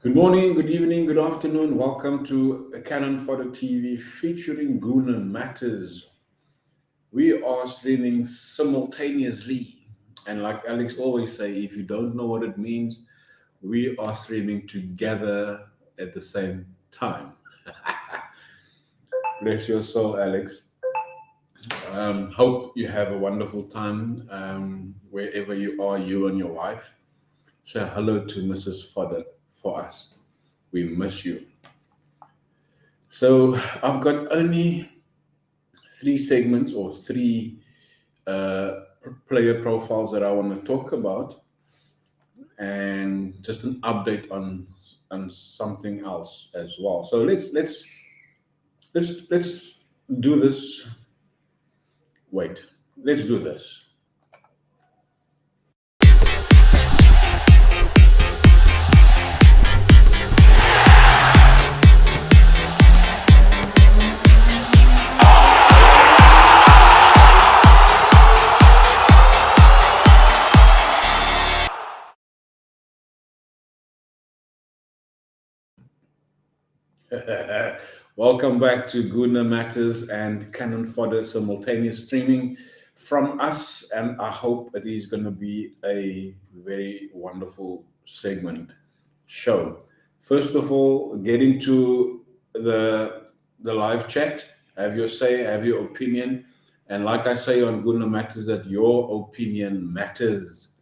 Good morning, good evening, good afternoon. Welcome to Cannon Fodder TV featuring Guna Matters. We are streaming simultaneously. And like Alex always say, if you don't know what it means, we are streaming together at the same time. Bless your soul, Alex. Hope you have a wonderful time wherever you are, you and your wife. Say hello to Mrs. Fodder for us. We miss you. So I've got only three segments or three player profiles that I want to talk about, and just an update on something else as well. So let's do this. Wait, let's do this. Welcome back to Guna Matters and Cannon Fodder simultaneous streaming from us, and I hope it is going to be a very wonderful segment show. First of all, get into the live chat. Have your say, have your opinion, and like I say on Guna Matters, that your opinion matters.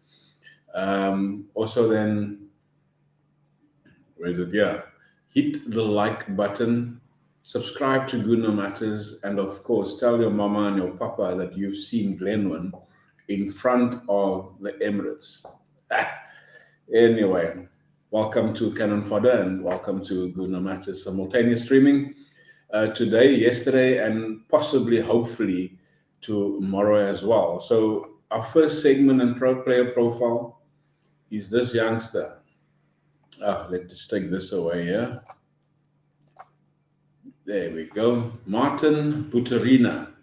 Also, then where is it? Yeah. Hit the like button, subscribe to Guna Matters, and of course, tell your mama and your papa that you've seen Glenwyn in front of the Emirates. Anyway, welcome to Cannon Fodder and welcome to Guna Matters simultaneous streaming today, yesterday, and possibly, hopefully, tomorrow as well. So, our first segment and player profile is this youngster. Let's just take this away here. There we go. Martin Baturina.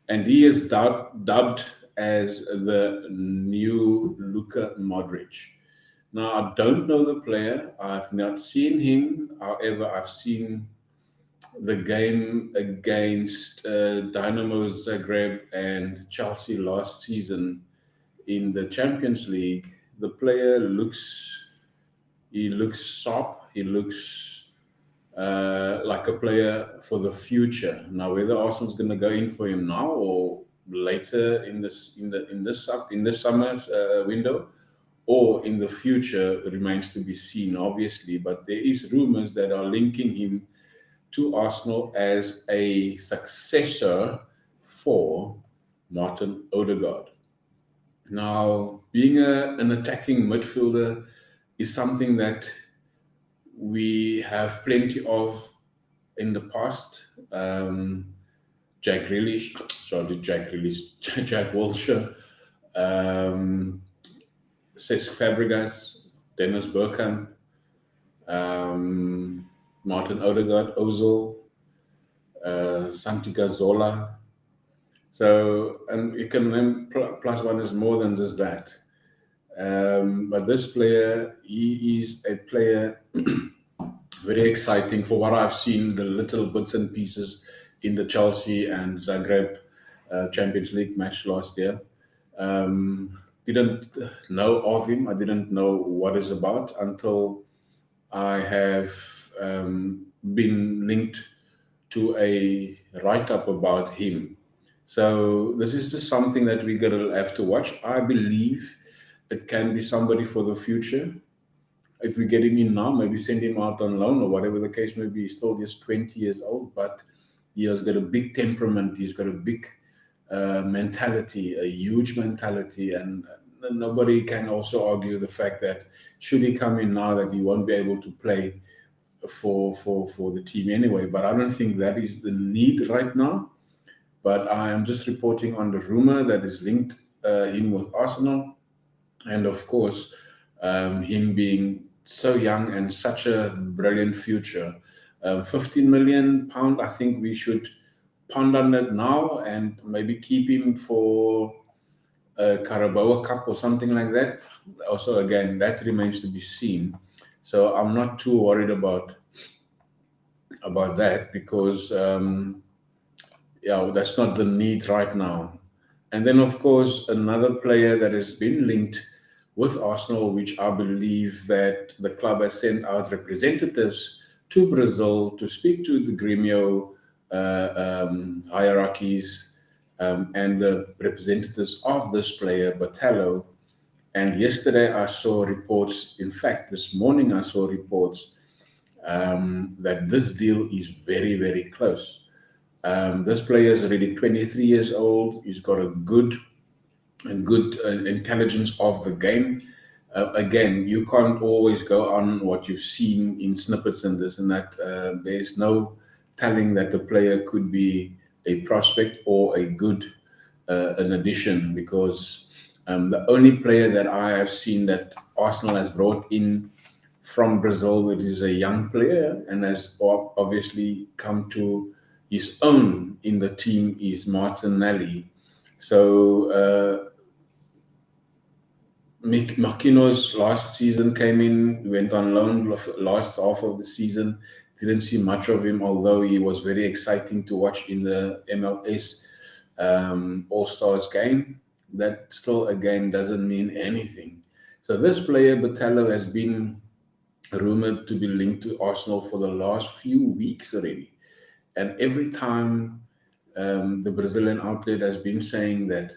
And he is dubbed as the new Luka Modric. Now, I don't know the player. I've not seen him. However, I've seen the game against Dynamo Zagreb and Chelsea last season in the Champions League. The player looks sharp. He looks like a player for the future. Now, whether Arsenal's going to go in for him now or later in this summer's window or in the future remains to be seen, obviously. But there is rumors that are linking him to Arsenal as a successor for Martin Odegaard. Now, being an attacking midfielder is something that we have plenty of in the past. Jack Grealish, sorry, Jack Grealish, Jack Wilshere, um, Cesc Fabregas, Dennis Bergkamp, Martin Odegaard, Ozil, Santi Cazorla. So, and you can name plus one is more than just that. But this player, he is a player very exciting for what I've seen, the little bits and pieces in the Chelsea and Zagreb Champions League match last year. Didn't know of him. I didn't know what it's about until I have been linked to a write up about him. So this is just something that we're going to have to watch. I believe it can be somebody for the future. If we get him in now, maybe send him out on loan or whatever the case may be. He's still just 20 years old, but he has got a big temperament. He's got a big mentality, a huge mentality, and nobody can also argue the fact that should he come in now, that he won't be able to play for the team anyway. But I don't think that is the need right now. But I am just reporting on the rumor that is linked him with Arsenal, and of course, him being so young and such a brilliant future. 15 million pound, I think we should pound on that now and maybe keep him for a Carabao Cup or something like that. Also, again, that remains to be seen. So I'm not too worried about that because yeah, that's not the need right now. And then, of course, another player that has been linked with Arsenal, which I believe that the club has sent out representatives to Brazil to speak to the Grêmio hierarchies and the representatives of this player, Bitello. And yesterday I saw reports, in fact, this morning I saw reports that this deal is very, very close. This player is already 23 years old. He's got a good intelligence of the game. Again, you can't always go on what you've seen in snippets and this and that. There's no telling that the player could be a prospect or a good an addition because the only player that I have seen that Arsenal has brought in from Brazil, which is a young player and has obviously come to his own in the team, is Martinelli. So Makino's last season came in, went on loan last half of the season. Didn't see much of him, although he was very exciting to watch in the MLS All Stars game. That still, again, doesn't mean anything. So this player, Bitello, has been rumored to be linked to Arsenal for the last few weeks already. And every time the Brazilian outlet has been saying that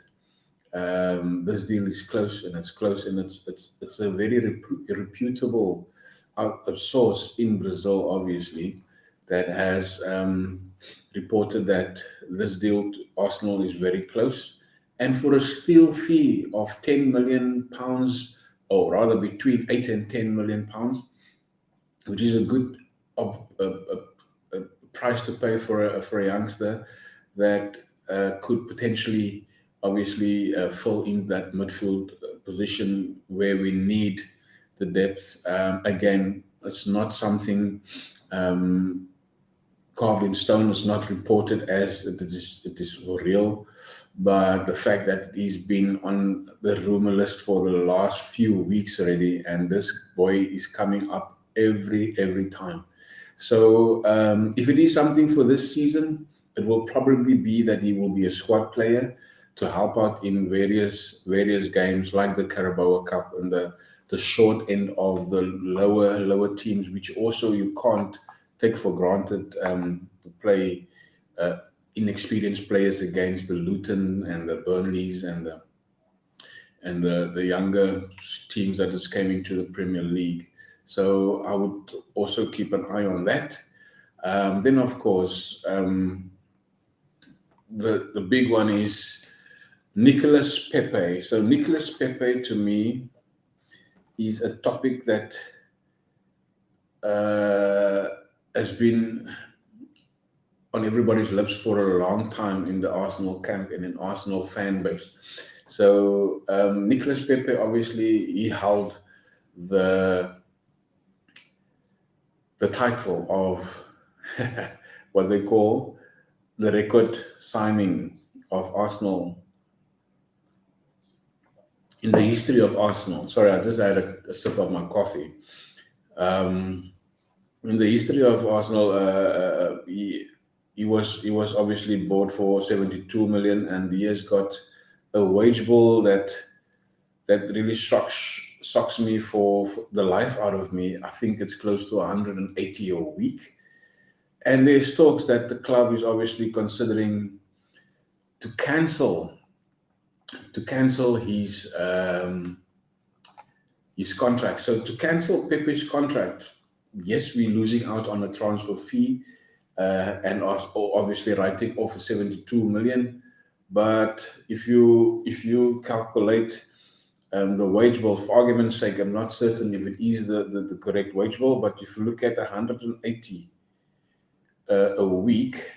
this deal is close and it's close and it's a very reputable source in Brazil, obviously, that has reported that this deal to Arsenal is very close, and for a steal fee of £10 million, or rather between 8 and £10 million, which is a good price to pay for a youngster that could potentially, obviously, fill in that midfield position where we need the depth. Again, it's not something carved in stone. It's not reported as it is real, but the fact that he's been on the rumor list for the last few weeks already, and this boy is coming up every time. So if it is something for this season, it will probably be that he will be a squad player to help out in various games like the Carabao Cup and the short end of the lower teams, which also you can't take for granted to play inexperienced players against the Luton and the Burnleys and the younger teams that just came into the Premier League. So I would also keep an eye on that. Then, of course, the big one is Nicolas Pepe. So Nicolas Pepe, to me, is a topic that has been on everybody's lips for a long time in the Arsenal camp and in Arsenal fan base. So Nicolas Pepe, obviously, he held the title of what they call the record signing of Arsenal in the history of Arsenal. Sorry, I just had a sip of my coffee. In the history of Arsenal, he was obviously bought for 72 million, and he has got a wage bill that really shocks me for the life out of me. I think it's close to 180 a week. And there's talks that the club is obviously considering to cancel his contract. So to cancel Pepe's contract, yes, we're losing out on a transfer fee and obviously writing off a 72 million. But if you calculate the wage bill, for argument's sake, I'm not certain if it is the correct wage bill, but if you look at 180 a week,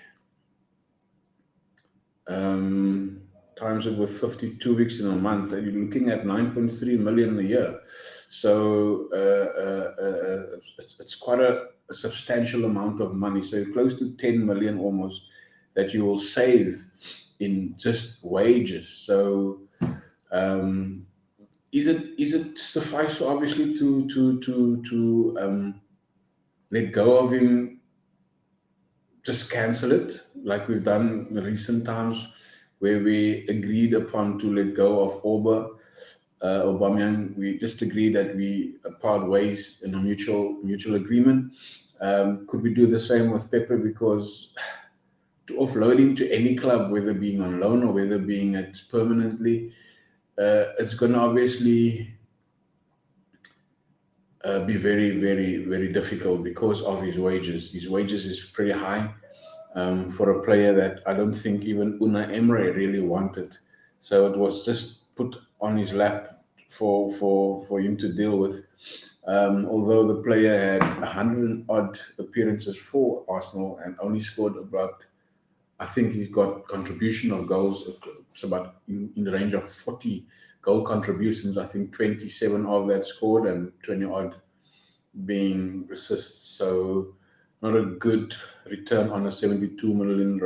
times it with 52 weeks in a month, and you're looking at 9.3 million a year. So it's quite a substantial amount of money. So you're close to 10 million almost that you will save in just wages. So is it suffice obviously to let go of him, just cancel it like we've done in recent times, where we agreed upon to let go of Aubameyang. We just agreed that we part ways in a mutual agreement. Could we do the same with Pepe? Because to offload him to any club, whether being on loan or whether being at permanently, it's going to obviously be very difficult because of his wages. His wages is pretty high for a player that I don't think even Una Emre really wanted. So it was just put on his lap for him to deal with. Although the player had 100 odd appearances for Arsenal and only scored about, I think he's got contribution of goals. It's about in the range of 40 goal contributions. I think 27 of that scored and 20 odd being assists. So not a good return on a 72 million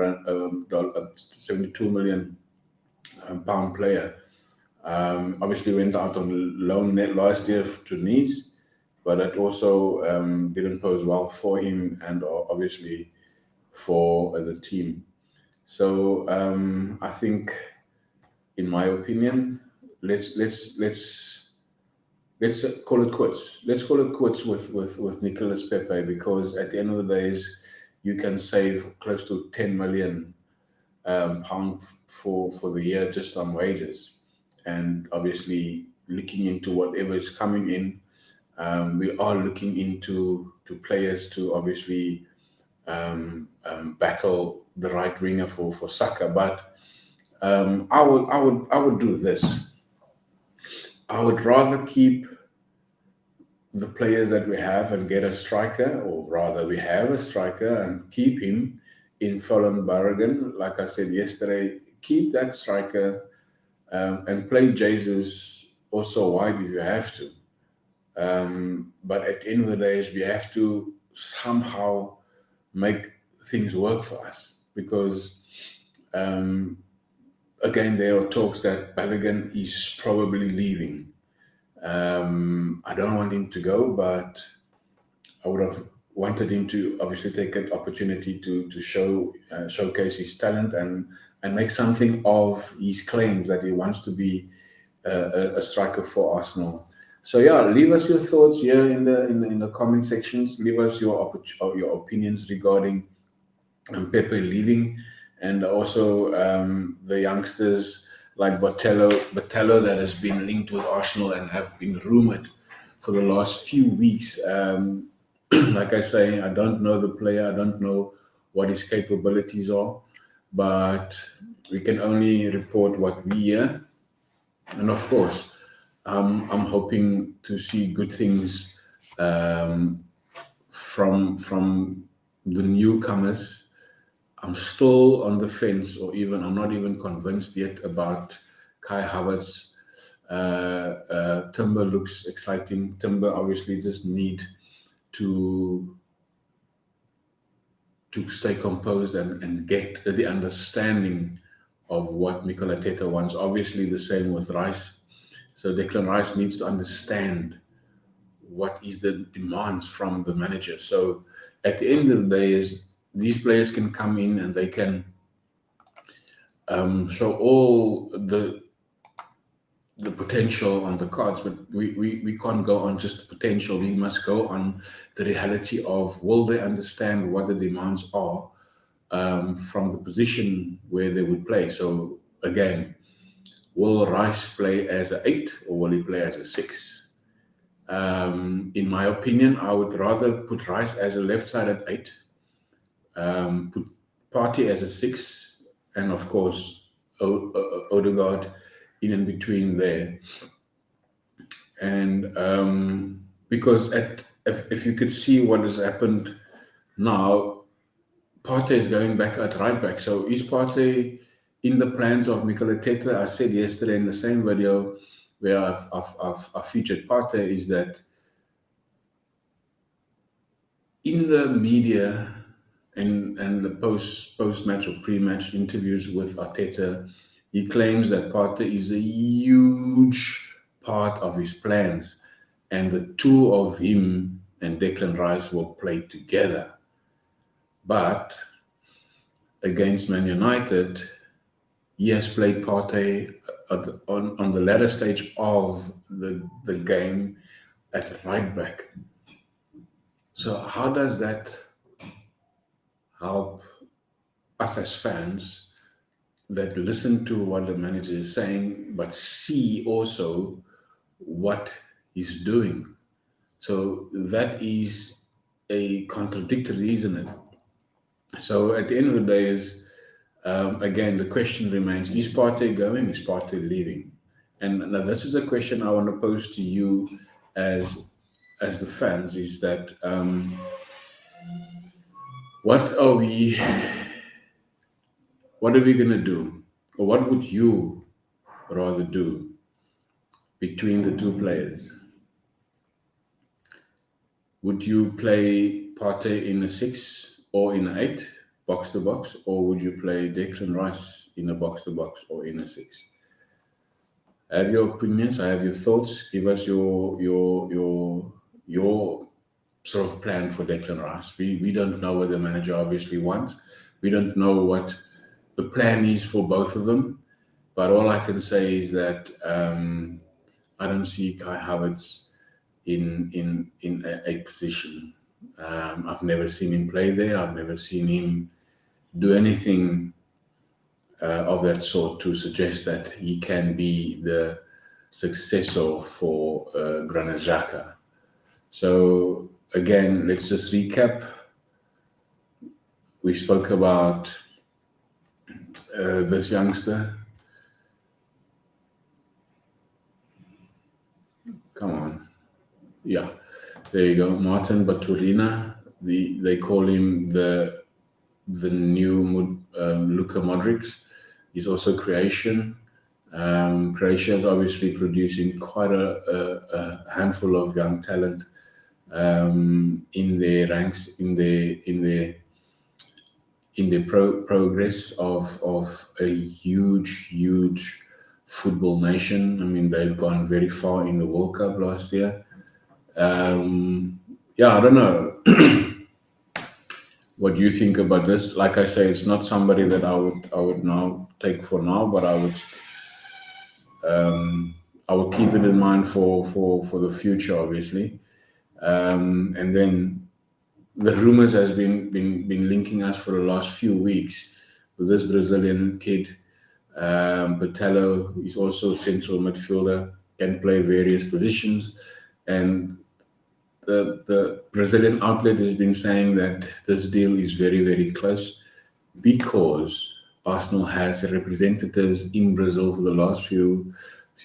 72 million pound player. Obviously went out on loan net last year to Nice, but it also didn't pose well for him and obviously for the team. So I think, in my opinion, let's let's call it quits. Let's call it quits with Nicolas Pepe, because at the end of the days, you can save close to 10 million pound for the year just on wages, and obviously looking into whatever is coming in. We are looking into to players to obviously battle the right winger for Saka, but I would do this. I would rather keep the players that we have and get a striker, or rather, we have a striker and keep him in Fulham Barragan. Like I said yesterday, keep that striker and play Jesus also wide if you have to. But at the end of the day, we have to somehow make things work for us, because again, there are talks that Balogun is probably leaving. I don't want him to go, but I would have wanted him to obviously take an opportunity to showcase his talent and make something of his claims that he wants to be a striker for Arsenal. So yeah, leave us your thoughts here in the comment sections. Leave us your opinions regarding Pepe leaving, and also the youngsters like Bitello that has been linked with Arsenal and have been rumored for the last few weeks. Like I say, I don't know the player. I don't know what his capabilities are, but we can only report what we hear. And of course, I'm hoping to see good things from the newcomers. I'm still on the fence, or even I'm not even convinced yet about Kai Havertz. Timber looks exciting. Timber obviously just need to stay composed and get the understanding of what Mikel Arteta wants. Obviously, the same with Rice. So Declan Rice needs to understand what is the demands from the manager. So at the end of the day, is these players can come in and they can show all the potential on the cards, but we can't go on just the potential. We must go on the reality of, will they understand what the demands are from the position where they would play. So again, will Rice play as an 8 or will he play as a 6? In my opinion, I would rather put Rice as a left-sided 8, put Partey as a 6, and of course Odegaard in between there. And because if you could see what has happened now, Partey is going back at right back. So is Partey in the plans of Mikel Arteta? I said yesterday in the same video where I've featured Partey, is that in the media and the post match or pre match interviews with Arteta, he claims that Partey is a huge part of his plans, and the two of him and Declan Rice will play together. But against Man United, he has played Partey on the latter stage of the game at right back. So how does that help us as fans that listen to what the manager is saying, but see also what he's doing? So that is a contradictory, isn't it? So at the end of the day, is again the question remains: is Partey going? Is Partey leaving? And now this is a question I want to pose to you as the fans: is that what are we what are we gonna do, or what would you rather do between the two players? Would you play Partey in a 6 or in an 8, box to box, or would you play Declan Rice in a box to box or in a 6? I have your opinions. I have your thoughts. Give us your sort of plan for Declan Rice. We don't know what the manager obviously wants. We don't know what the plan is for both of them. But all I can say is that I don't see Kai Havertz in a position. I've never seen him play there. I've never seen him do anything of that sort to suggest that he can be the successor for Granit Xhaka. So again, let's just recap. We spoke about this youngster. Come on. Yeah, there you go. Martin Baturina. They call him the new Luka Modric. He's also Croatian. Croatia is obviously producing quite a handful of young talent in their ranks, in the progress of a huge football nation. I mean, they've gone very far in the World Cup last year. Yeah, I don't know what you think about this. Like I say, it's not somebody that I would now take for now, but I would keep it in mind for the future, obviously. And then the rumors has been linking us for the last few weeks with this Brazilian kid, Bitello. He's also a central midfielder, can play various positions, and the Brazilian outlet has been saying that this deal is very close because Arsenal has representatives in Brazil for the last few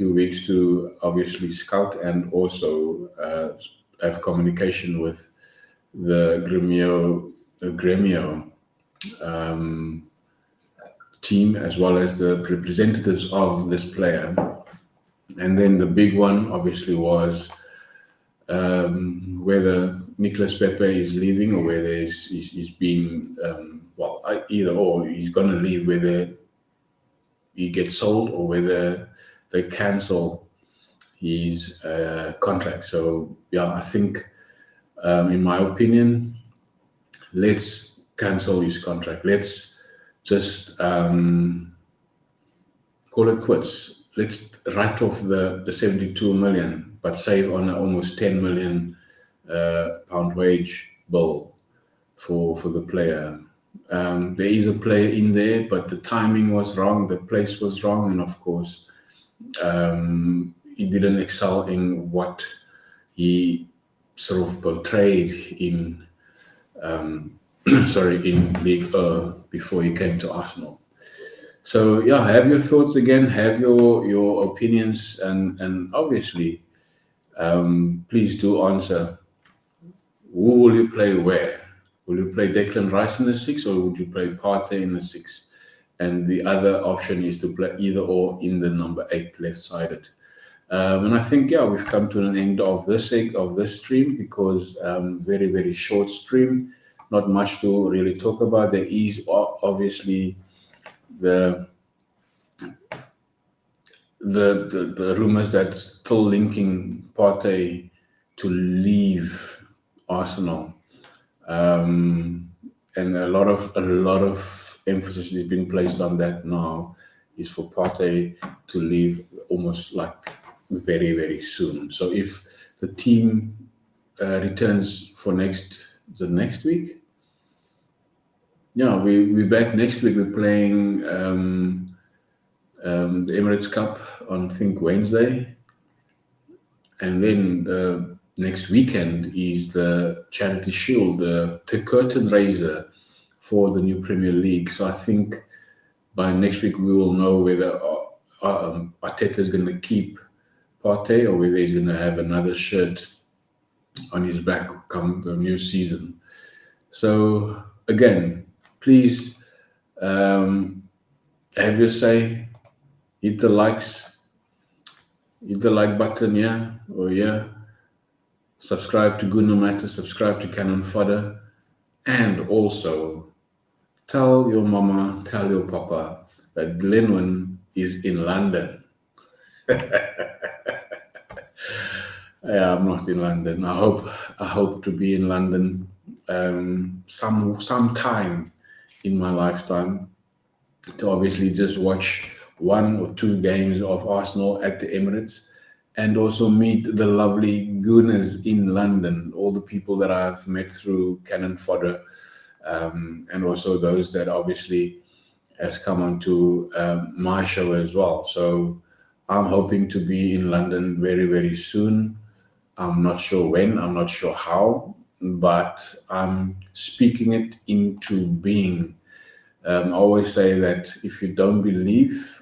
weeks to obviously scout and also have communication with the Gremio team, as well as the representatives of this player. And then the big one obviously was whether Nicolas Pepe is leaving or whether he's been, either or, he's going to leave, whether he gets sold or whether they cancel his contract. So, yeah, I think, in my opinion, let's cancel his contract. Let's just call it quits. Let's write off the 72 million, but save on an almost 10 million pound wage bill for the player. There is a player in there, but the timing was wrong, the place was wrong, and of course, he didn't excel in what he sort of portrayed in in League before he came to Arsenal. So yeah, have your thoughts again, have your opinions, and obviously, please do answer. Who will you play where? Will you play Declan Rice in the 6, or would you play Partey in the 6? And the other option is to play either or in the number 8 left-sided. And I think, yeah, we've come to an end of this stream because very short stream, not much to really talk about. There is obviously the the rumors that's still linking Partey to leave Arsenal, um, and a lot of emphasis is being placed on that now, is for Partey to leave almost like very very soon. So if the team returns for the next week, yeah, we're back next week. We're playing the Emirates Cup on I think Wednesday, and then next weekend is the Charity Shield, the curtain raiser for the new Premier League. So I think by next week we will know whether Arteta is going to keep Partey or whether he's going to have another shirt on his back come the new season. So again, please have your say. Hit the likes, hit the like button, yeah, or yeah. Subscribe to Guna Matter, subscribe to Cannon Fodder, and also tell your mama, tell your papa that Glenwyn is in London. Yeah, I'm not in London. I hope to be in London sometime in my lifetime to obviously just watch one or two games of Arsenal at the Emirates and also meet the lovely Gooners in London, all the people that I've met through Cannon Fodder, and also those that obviously has come onto my show as well. So I'm hoping to be in London very, very soon. I'm not sure when, I'm not sure how, but I'm speaking it into being. I always say that if you don't believe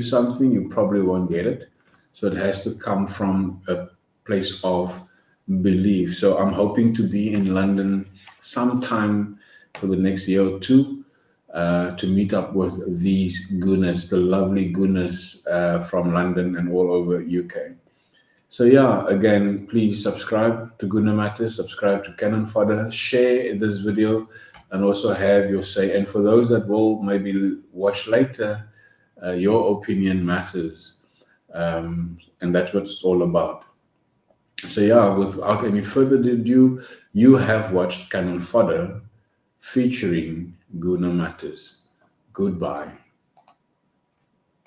something, you probably won't get it. So it has to come from a place of belief. So I'm hoping to be in London sometime for the next year or two to meet up with these Gooners, the lovely Gooners from London and all over UK. So yeah, again, please subscribe to Guna Matters, subscribe to Cannon Fodder, share this video, and also have your say. And for those that will maybe watch later, your opinion matters, and that's what it's all about. So yeah, without any further ado, you have watched Cannon Fodder featuring Guna Matters. Goodbye.